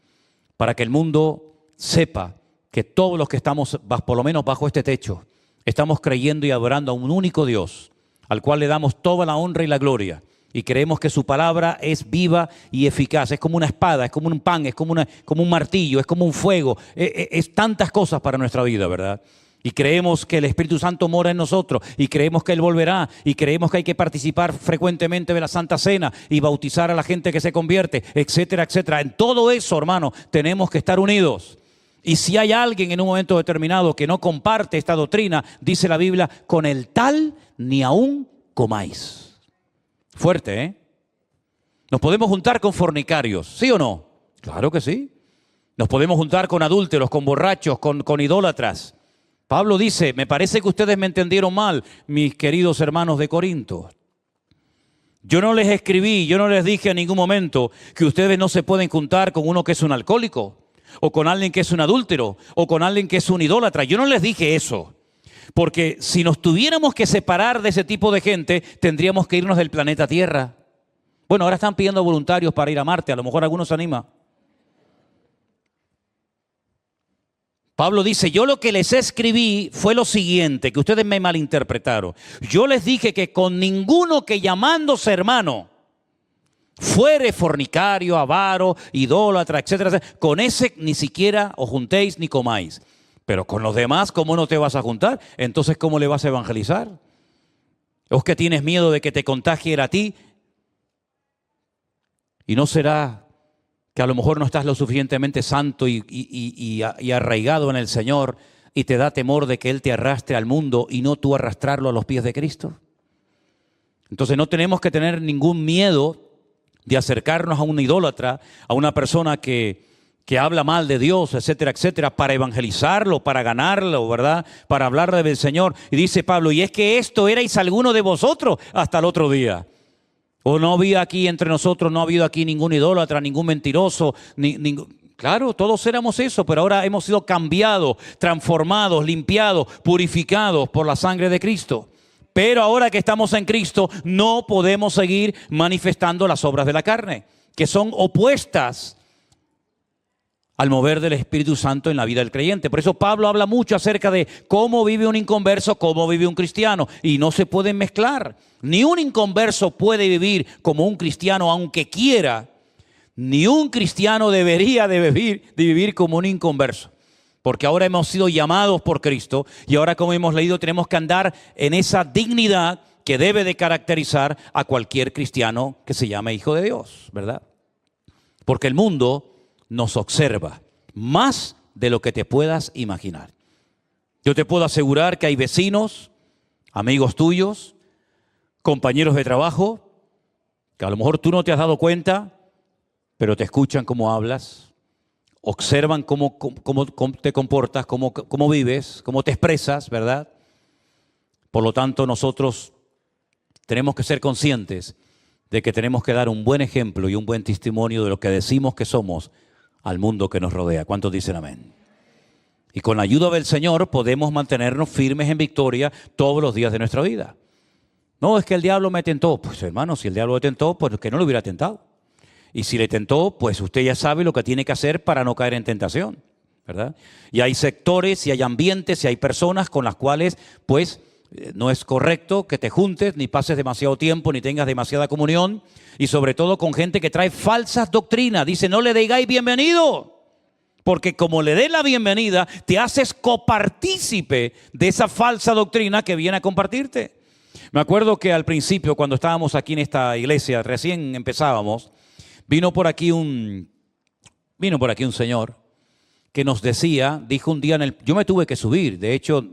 para que el mundo sepa que todos los que estamos, por lo menos bajo este techo, estamos creyendo y adorando a un único Dios, al cual le damos toda la honra y la gloria, y creemos que su palabra es viva y eficaz. Es como una espada, es como un pan, es como un martillo, es como un fuego, es tantas cosas para nuestra vida, ¿verdad? Y creemos que el Espíritu Santo mora en nosotros, y creemos que Él volverá, y creemos que hay que participar frecuentemente de la Santa Cena y bautizar a la gente que se convierte, etcétera, etcétera. En todo eso, hermano, tenemos que estar unidos. Y si hay alguien en un momento determinado que no comparte esta doctrina, dice la Biblia, con el tal ni aún comáis. Fuerte, ¿eh? ¿Nos podemos juntar con fornicarios? ¿Sí o no? Claro que sí. Nos podemos juntar con adúlteros, con borrachos, con idólatras. Pablo dice, me parece que ustedes me entendieron mal, mis queridos hermanos de Corinto. Yo no les escribí, yo no les dije en ningún momento que ustedes no se pueden juntar con uno que es un alcohólico, o con alguien que es un adúltero, o con alguien que es un idólatra. Yo no les dije eso, porque si nos tuviéramos que separar de ese tipo de gente, tendríamos que irnos del planeta Tierra. Bueno, ahora están pidiendo voluntarios para ir a Marte, a lo mejor algunos se anima. Pablo dice, yo lo que les escribí fue lo siguiente, que ustedes me malinterpretaron. Yo les dije que con ninguno que llamándose hermano fuere fornicario, avaro, idólatra, etcétera, etcétera, con ese ni siquiera os juntéis ni comáis. Pero con los demás, ¿cómo no te vas a juntar? Entonces, ¿cómo le vas a evangelizar? ¿O es que tienes miedo de que te contagie a ti? Y no será que a lo mejor no estás lo suficientemente santo y arraigado en el Señor y te da temor de que Él te arrastre al mundo y no tú arrastrarlo a los pies de Cristo. Entonces no tenemos que tener ningún miedo de acercarnos a un idólatra, a una persona que habla mal de Dios, etcétera, etcétera, para evangelizarlo, para ganarlo, ¿verdad? Para hablarle del Señor. Y dice Pablo, y es que esto erais alguno de vosotros hasta el otro día. O no había aquí entre nosotros, no ha habido aquí ningún idólatra, ningún mentiroso, Claro, todos éramos eso, pero ahora hemos sido cambiados, transformados, limpiados, purificados por la sangre de Cristo. Pero ahora que estamos en Cristo, no podemos seguir manifestando las obras de la carne, que son opuestas al mover del Espíritu Santo en la vida del creyente. Por eso Pablo habla mucho acerca de cómo vive un inconverso, cómo vive un cristiano, y no se pueden mezclar. Ni un inconverso puede vivir como un cristiano aunque quiera, ni un cristiano debería de vivir como un inconverso. Porque ahora hemos sido llamados por Cristo y ahora, como hemos leído, tenemos que andar en esa dignidad que debe de caracterizar a cualquier cristiano que se llame hijo de Dios, ¿verdad? Porque el mundo nos observa más de lo que te puedas imaginar. Yo te puedo asegurar que hay vecinos, amigos tuyos, compañeros de trabajo, que a lo mejor tú no te has dado cuenta, pero te escuchan cómo hablas, observan cómo te comportas, cómo vives, cómo te expresas, ¿verdad? Por lo tanto, nosotros tenemos que ser conscientes de que tenemos que dar un buen ejemplo y un buen testimonio de lo que decimos que somos al mundo que nos rodea. ¿Cuántos dicen amén? Y con la ayuda del Señor podemos mantenernos firmes en victoria todos los días de nuestra vida. No, es que el diablo me tentó. Pues hermano, si el diablo le tentó, pues que no lo hubiera tentado. Y si le tentó, pues usted ya sabe lo que tiene que hacer para no caer en tentación, ¿verdad? Y hay sectores y hay ambientes y hay personas con las cuales, pues, no es correcto que te juntes, ni pases demasiado tiempo, ni tengas demasiada comunión, y sobre todo con gente que trae falsas doctrinas. Dice, no le digáis bienvenido, porque como le des la bienvenida, te haces copartícipe de esa falsa doctrina que viene a compartirte. Me acuerdo que al principio, cuando estábamos aquí en esta iglesia, recién empezábamos, vino por aquí un señor que nos decía, dijo un día yo me tuve que subir, de hecho,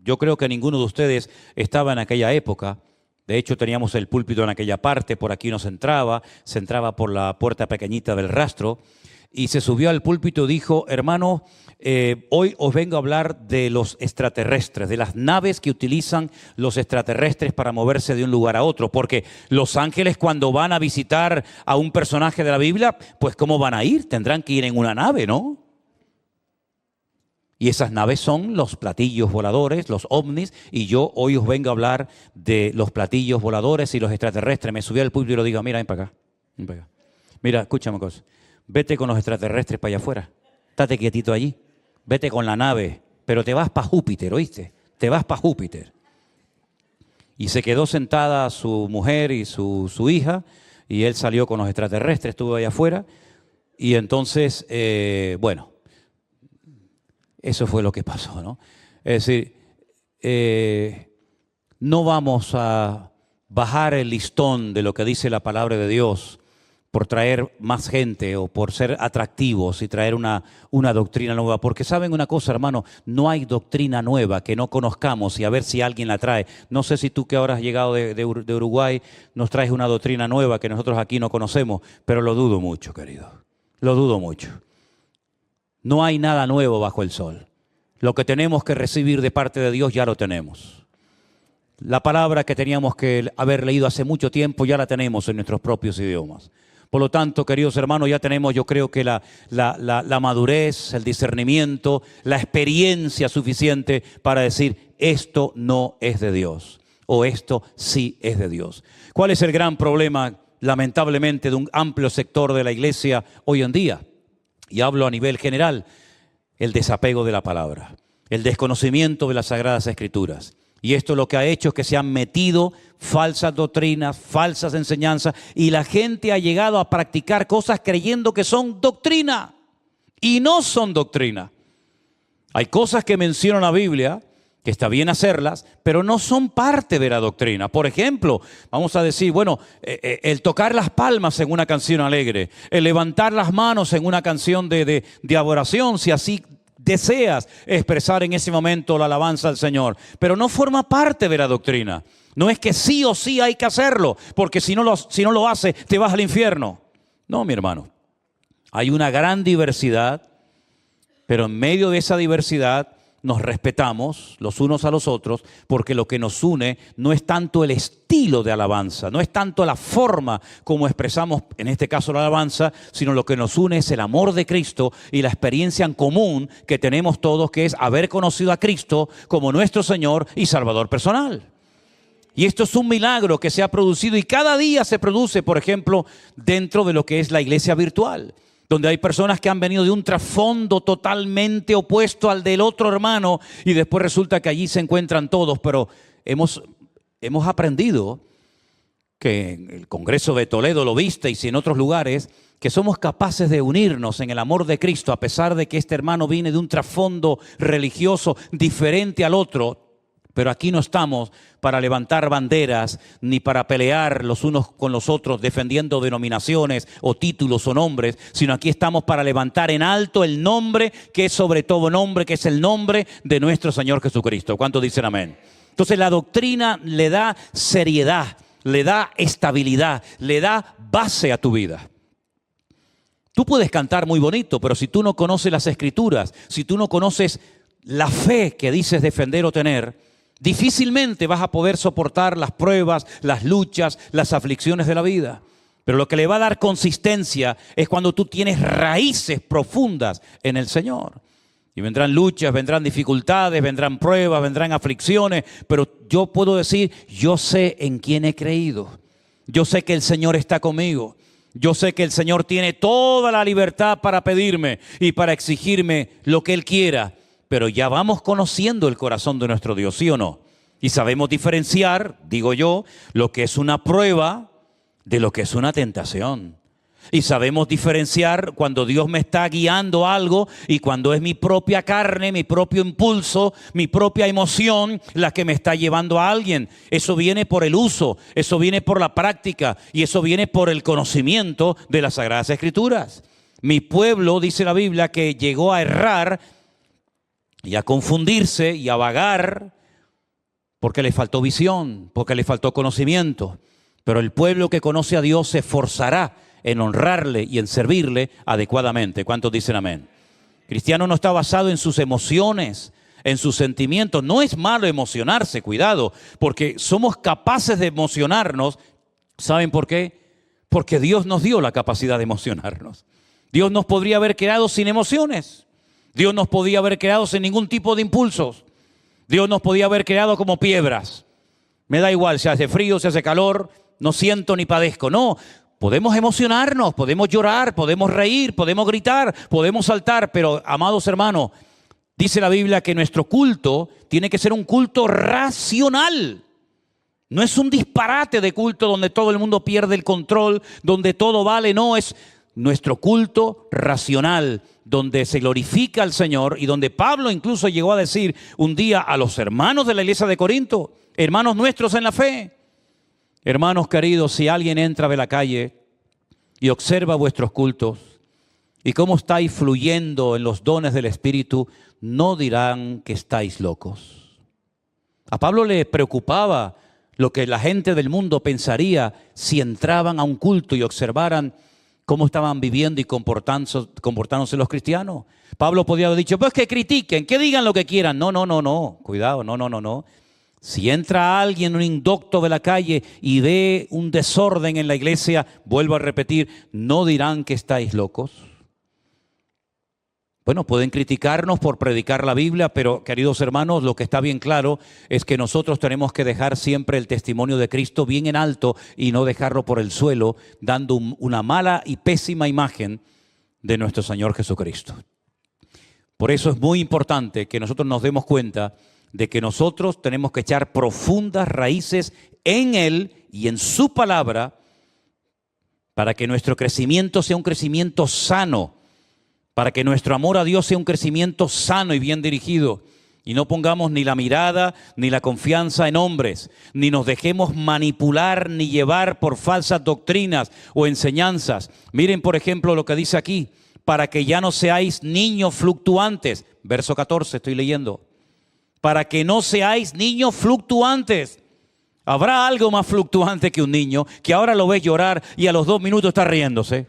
yo creo que ninguno de ustedes estaba en aquella época. De hecho, teníamos el púlpito en aquella parte, por aquí se entraba por la puerta pequeñita del rastro, y se subió al púlpito y dijo, hermano, hoy os vengo a hablar de los extraterrestres, de las naves que utilizan los extraterrestres para moverse de un lugar a otro, porque los ángeles cuando van a visitar a un personaje de la Biblia, pues ¿cómo van a ir? Tendrán que ir en una nave, ¿no? Y esas naves son los platillos voladores, los ovnis, y yo hoy os vengo a hablar de los platillos voladores y los extraterrestres. Me subí al púlpito y le digo, mira, ven para acá, ven para acá. Mira, escúchame una cosa, vete con los extraterrestres para allá afuera, estate quietito allí, vete con la nave, pero te vas para Júpiter, ¿oíste? Te vas para Júpiter. Y se quedó sentada su mujer y su hija, y él salió con los extraterrestres, estuvo allá afuera, y entonces, bueno, eso fue lo que pasó, ¿no? Es decir, no vamos a bajar el listón de lo que dice la palabra de Dios por traer más gente o por ser atractivos y traer una doctrina nueva. Porque saben una cosa, hermano, no hay doctrina nueva que no conozcamos y a ver si alguien la trae. No sé si tú que ahora has llegado de Uruguay nos traes una doctrina nueva que nosotros aquí no conocemos, pero lo dudo mucho, querido. Lo dudo mucho. No hay nada nuevo bajo el sol. Lo que tenemos que recibir de parte de Dios ya lo tenemos. La palabra que teníamos que haber leído hace mucho tiempo ya la tenemos en nuestros propios idiomas. Por lo tanto, queridos hermanos, ya tenemos, yo creo que la madurez, el discernimiento, la experiencia suficiente para decir esto no es de Dios o esto sí es de Dios. ¿Cuál es el gran problema, lamentablemente, de un amplio sector de la iglesia hoy en día? Y hablo a nivel general, el desapego de la palabra, el desconocimiento de las Sagradas Escrituras. Y esto lo que ha hecho es que se han metido falsas doctrinas, falsas enseñanzas, y la gente ha llegado a practicar cosas creyendo que son doctrina, y no son doctrina. Hay cosas que menciona la Biblia, que está bien hacerlas, pero no son parte de la doctrina. Por ejemplo, vamos a decir, bueno, el tocar las palmas en una canción alegre, el levantar las manos en una canción de adoración, si así deseas expresar en ese momento la alabanza al Señor, pero no forma parte de la doctrina. No es que sí o sí hay que hacerlo, porque si no lo haces, te vas al infierno. No, mi hermano. Hay una gran diversidad, pero en medio de esa diversidad nos respetamos los unos a los otros, porque lo que nos une no es tanto el estilo de alabanza, no es tanto la forma como expresamos, en este caso la alabanza, sino lo que nos une es el amor de Cristo y la experiencia en común que tenemos todos, que es haber conocido a Cristo como nuestro Señor y Salvador personal. Y esto es un milagro que se ha producido y cada día se produce, por ejemplo, dentro de lo que es la iglesia virtual, donde hay personas que han venido de un trasfondo totalmente opuesto al del otro hermano y después resulta que allí se encuentran todos, pero hemos aprendido que en el Congreso de Toledo lo visteis y en otros lugares, que somos capaces de unirnos en el amor de Cristo a pesar de que este hermano viene de un trasfondo religioso diferente al otro. Pero aquí no estamos para levantar banderas ni para pelear los unos con los otros defendiendo denominaciones o títulos o nombres, sino aquí estamos para levantar en alto el nombre que es sobre todo nombre, que es el nombre de nuestro Señor Jesucristo. ¿Cuántos dicen amén? Entonces la doctrina le da seriedad, le da estabilidad, le da base a tu vida. Tú puedes cantar muy bonito, pero si tú no conoces las Escrituras, si tú no conoces la fe que dices defender o tener, difícilmente vas a poder soportar las pruebas, las luchas, las aflicciones de la vida. Pero lo que le va a dar consistencia es cuando tú tienes raíces profundas en el Señor. Y vendrán luchas, vendrán dificultades, vendrán pruebas, vendrán aflicciones, pero yo puedo decir, yo sé en quién he creído. Yo sé que el Señor está conmigo. Yo sé que el Señor tiene toda la libertad para pedirme y para exigirme lo que Él quiera. Pero ya vamos conociendo el corazón de nuestro Dios, ¿sí o no? Y sabemos diferenciar, digo yo, lo que es una prueba de lo que es una tentación. Y sabemos diferenciar cuando Dios me está guiando a algo y cuando es mi propia carne, mi propio impulso, mi propia emoción la que me está llevando a alguien. Eso viene por el uso, eso viene por la práctica y eso viene por el conocimiento de las Sagradas Escrituras. Mi pueblo, dice la Biblia, que llegó a errar y a confundirse y a vagar porque le faltó visión, porque le faltó conocimiento. Pero el pueblo que conoce a Dios se esforzará en honrarle y en servirle adecuadamente. ¿Cuántos dicen amén? Cristiano no está basado en sus emociones, en sus sentimientos. No es malo emocionarse, cuidado, porque somos capaces de emocionarnos. ¿Saben por qué? Porque Dios nos dio la capacidad de emocionarnos. Dios nos podría haber creado sin emociones. Dios nos podía haber creado sin ningún tipo de impulsos. Dios nos podía haber creado como piedras. Me da igual si hace frío, si hace calor, no siento ni padezco. No, podemos emocionarnos, podemos llorar, podemos reír, podemos gritar, podemos saltar. Pero, amados hermanos, dice la Biblia que nuestro culto tiene que ser un culto racional. No es un disparate de culto donde todo el mundo pierde el control, donde todo vale. No, es nuestro culto racional, donde se glorifica al Señor y donde Pablo incluso llegó a decir un día a los hermanos de la iglesia de Corinto, hermanos nuestros en la fe, hermanos queridos, si alguien entra de la calle y observa vuestros cultos y cómo estáis fluyendo en los dones del Espíritu, no dirán que estáis locos. A Pablo le preocupaba lo que la gente del mundo pensaría si entraban a un culto y observaran cómo estaban viviendo y comportándose los cristianos. Pablo podía haber dicho, pues que critiquen, que digan lo que quieran. No, cuidado, no. Si entra alguien, un indocto de la calle y ve un desorden en la iglesia, vuelvo a repetir, no dirán que estáis locos. Bueno, pueden criticarnos por predicar la Biblia, pero queridos hermanos, lo que está bien claro es que nosotros tenemos que dejar siempre el testimonio de Cristo bien en alto y no dejarlo por el suelo, dando una mala y pésima imagen de nuestro Señor Jesucristo. Por eso es muy importante que nosotros nos demos cuenta de que nosotros tenemos que echar profundas raíces en Él y en su palabra para que nuestro crecimiento sea un crecimiento sano, para que nuestro amor a Dios sea un crecimiento sano y bien dirigido y no pongamos ni la mirada ni la confianza en hombres, ni nos dejemos manipular ni llevar por falsas doctrinas o enseñanzas. Miren, por ejemplo, lo que dice aquí. para que ya no seáis niños fluctuantes. Verso 14, estoy leyendo. Para que no seáis niños fluctuantes. ¿Habrá algo más fluctuante que un niño que ahora lo ves llorar y a los 2 minutos está riéndose?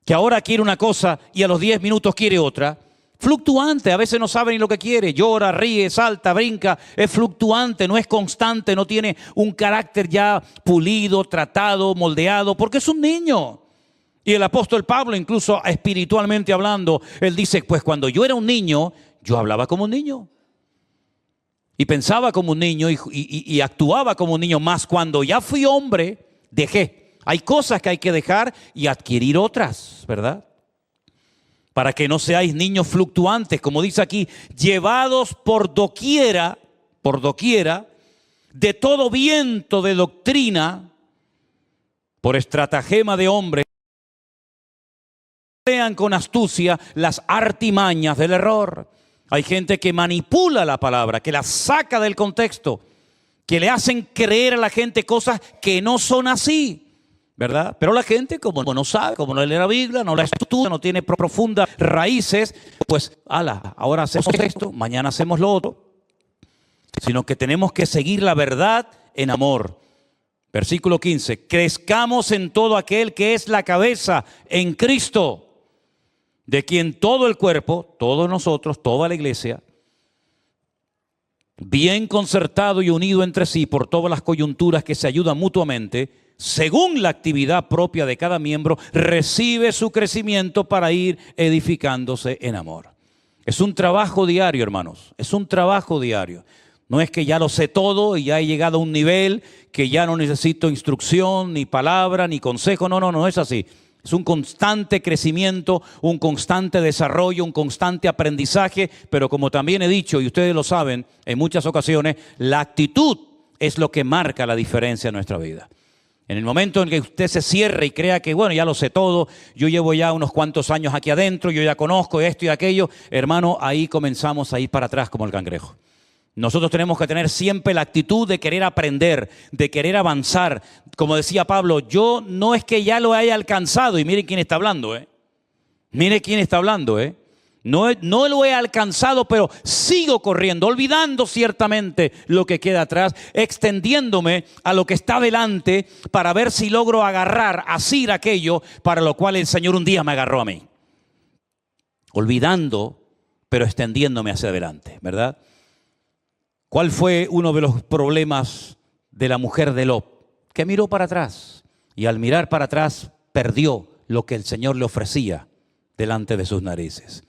Que ahora quiere una cosa y a los 10 minutos quiere otra. Fluctuante, a veces no sabe ni lo que quiere, llora, ríe, salta, brinca, es fluctuante, no es constante, no tiene un carácter ya pulido, tratado, moldeado, porque es un niño. Y el apóstol Pablo, incluso espiritualmente hablando, él dice, pues cuando yo era un niño, yo hablaba como un niño. Y pensaba como un niño y actuaba como un niño, más cuando ya fui hombre, dejé. Hay cosas que hay que dejar y adquirir otras, ¿verdad? Para que no seáis niños fluctuantes, como dice aquí, llevados por doquiera, de todo viento de doctrina, por estratagema de hombres, vean con astucia las artimañas del error. Hay gente que manipula la palabra, que la saca del contexto, que le hacen creer a la gente cosas que no son así. ¿Verdad? Pero la gente, como no sabe, como no lee la Biblia, no la estudia, no tiene profundas raíces, pues, ahora hacemos esto, mañana hacemos lo otro. Sino que tenemos que seguir la verdad en amor. Versículo 15, crezcamos en todo aquel que es la cabeza, en Cristo, de quien todo el cuerpo, todos nosotros, toda la iglesia, bien concertado y unido entre sí por todas las coyunturas que se ayudan mutuamente, según la actividad propia de cada miembro, recibe su crecimiento para ir edificándose en amor. Es un trabajo diario, hermanos, es un trabajo diario. No es que ya lo sé todo y ya he llegado a un nivel que ya no necesito instrucción, ni palabra, ni consejo. No es así. Es un constante crecimiento, un constante desarrollo, un constante aprendizaje, pero como también he dicho, y ustedes lo saben en muchas ocasiones, la actitud es lo que marca la diferencia en nuestra vida. En el momento en que usted se cierre y crea que, bueno, ya lo sé todo, yo llevo ya unos cuantos años aquí adentro, yo ya conozco esto y aquello, hermano, ahí comenzamos a ir para atrás como el cangrejo. Nosotros tenemos que tener siempre la actitud de querer aprender, de querer avanzar. Como decía Pablo, yo no es que ya lo haya alcanzado, y miren quién está hablando, Mire quién está hablando, No lo he alcanzado, pero sigo corriendo, olvidando ciertamente lo que queda atrás, extendiéndome a lo que está delante para ver si logro agarrar, asir aquello para lo cual el Señor un día me agarró a mí. Olvidando, pero extendiéndome hacia adelante, ¿verdad? ¿Cuál fue uno de los problemas de la mujer de Lot? Que miró para atrás y al mirar para atrás perdió lo que el Señor le ofrecía delante de sus narices.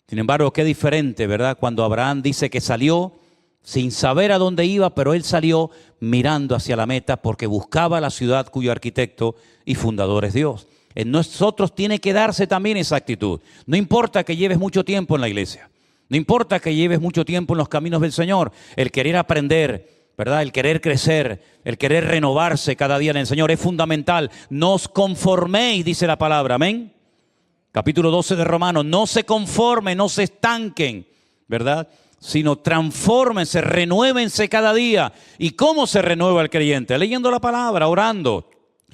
Sin embargo, qué diferente, ¿verdad? Cuando Abraham dice que salió sin saber a dónde iba, pero él salió mirando hacia la meta porque buscaba la ciudad cuyo arquitecto y fundador es Dios. En nosotros tiene que darse también esa actitud. No importa que lleves mucho tiempo en la iglesia, no importa que lleves mucho tiempo en los caminos del Señor, el querer aprender, ¿verdad? El querer crecer, el querer renovarse cada día en el Señor es fundamental. No os conforméis, dice la palabra, amén. Capítulo 12 de Romanos, no se conformen, no se estanquen, ¿verdad? Sino transfórmense, renuévense cada día. ¿Y cómo se renueva el creyente? Leyendo la palabra, orando,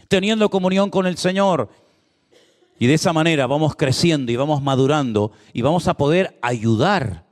teniendo comunión con el Señor. Y de esa manera vamos creciendo y vamos madurando y vamos a poder ayudar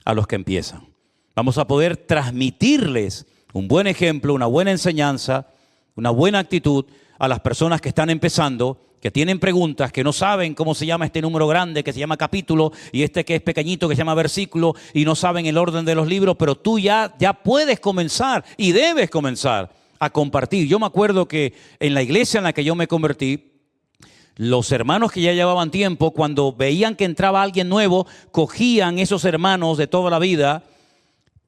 a los que empiezan. Vamos a poder transmitirles un buen ejemplo, una buena enseñanza, una buena actitud a las personas que están empezando, que tienen preguntas, que no saben cómo se llama este número grande, que se llama capítulo, y este que es pequeñito, que se llama versículo, y no saben el orden de los libros, pero tú ya puedes comenzar y debes comenzar a compartir. Yo me acuerdo que en la iglesia en la que yo me convertí, los hermanos que ya llevaban tiempo, cuando veían que entraba alguien nuevo, cogían esos hermanos de toda la vida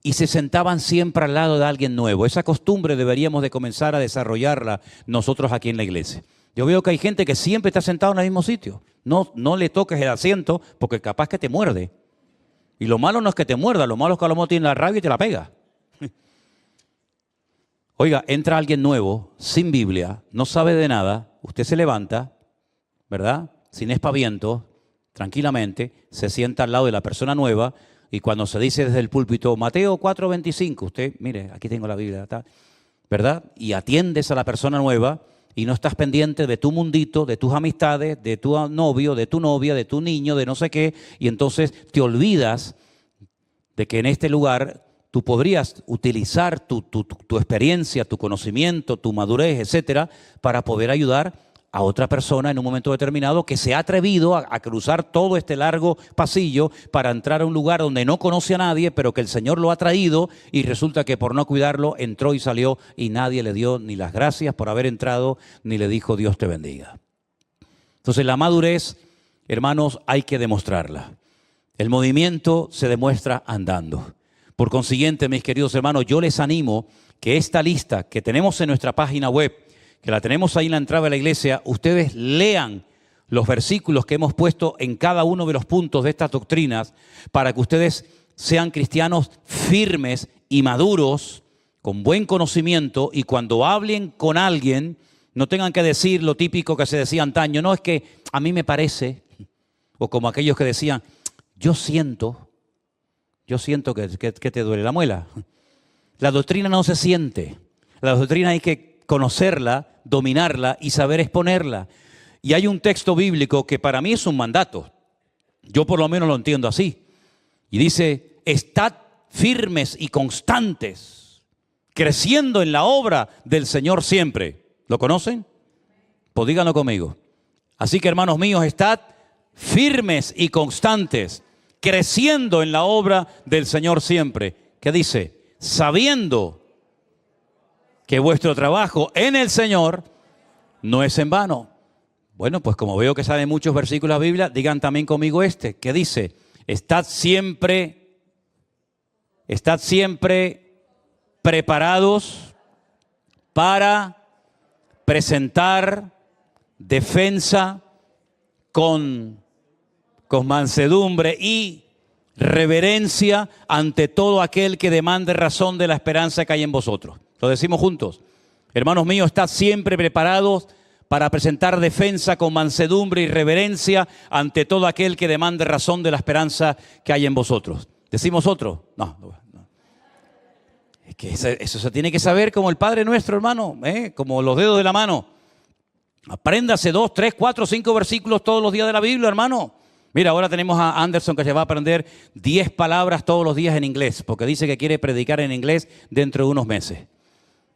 y se sentaban siempre al lado de alguien nuevo. Esa costumbre deberíamos de comenzar a desarrollarla nosotros aquí en la iglesia. Yo veo que hay gente que siempre está sentado en el mismo sitio. No le toques el asiento porque capaz que te muerde. Y lo malo no es que te muerda, lo malo es que a lo mejor tiene la rabia y te la pega. Oiga, entra alguien nuevo, sin Biblia, no sabe de nada, usted se levanta, ¿verdad? Sin espaviento, tranquilamente, se sienta al lado de la persona nueva y cuando se dice desde el púlpito, Mateo 4:25, usted, mire, aquí tengo la Biblia, ¿verdad? Y atiendes a la persona nueva y no estás pendiente de tu mundito, de tus amistades, de tu novio, de tu novia, de tu niño, de no sé qué, y entonces te olvidas de que en este lugar tú podrías utilizar tu experiencia, tu conocimiento, tu madurez, etcétera, para poder ayudar a otra persona en un momento determinado que se ha atrevido a cruzar todo este largo pasillo para entrar a un lugar donde no conoce a nadie, pero que el Señor lo ha traído y resulta que por no cuidarlo entró y salió y nadie le dio ni las gracias por haber entrado ni le dijo Dios te bendiga. Entonces la madurez, hermanos, hay que demostrarla. El movimiento se demuestra andando. Por consiguiente, mis queridos hermanos, yo les animo que esta lista que tenemos en nuestra página web, que la tenemos ahí en la entrada de la iglesia, ustedes lean los versículos que hemos puesto en cada uno de los puntos de estas doctrinas para que ustedes sean cristianos firmes y maduros, con buen conocimiento, y cuando hablen con alguien no tengan que decir lo típico que se decía antaño, no es que a mí me parece, o como aquellos que decían, yo siento que te duele la muela. La doctrina no se siente, la doctrina hay que conocerla, dominarla y saber exponerla. Y hay un texto bíblico que para mí es un mandato. Yo por lo menos lo entiendo así. Y dice, estad firmes y constantes, creciendo en la obra del Señor siempre. ¿Lo conocen? Pues díganlo conmigo. Así que, hermanos míos, estad firmes y constantes, creciendo en la obra del Señor siempre. ¿Qué dice? Sabiendo que vuestro trabajo en el Señor no es en vano. Bueno, pues como veo que salen muchos versículos de la Biblia, digan también conmigo este, que dice, estad siempre preparados para presentar defensa con mansedumbre y reverencia ante todo aquel que demande razón de la esperanza que hay en vosotros. Lo decimos juntos. Hermanos míos, estad siempre preparados para presentar defensa con mansedumbre y reverencia ante todo aquel que demande razón de la esperanza que hay en vosotros. ¿Decimos otro? No. Es que eso se tiene que saber como el Padre Nuestro, hermano, como los dedos de la mano. Apréndase 2, 3, 4, 5 versículos todos los días de la Biblia, hermano. Mira, ahora tenemos a Anderson que se va a aprender 10 palabras todos los días en inglés, porque dice que quiere predicar en inglés dentro de unos meses.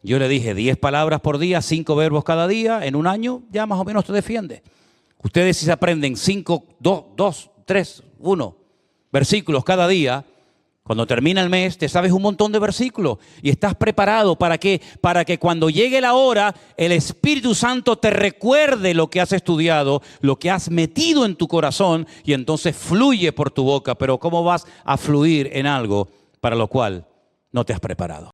Yo le dije 10 palabras por día, 5 verbos cada día, en un año ya más o menos te defiende. Ustedes si se aprenden 5, 2, 3, 1 versículos cada día, cuando termina el mes te sabes un montón de versículos y estás preparado para que cuando llegue la hora el Espíritu Santo te recuerde lo que has estudiado, lo que has metido en tu corazón y entonces fluye por tu boca. Pero ¿cómo vas a fluir en algo para lo cual no te has preparado?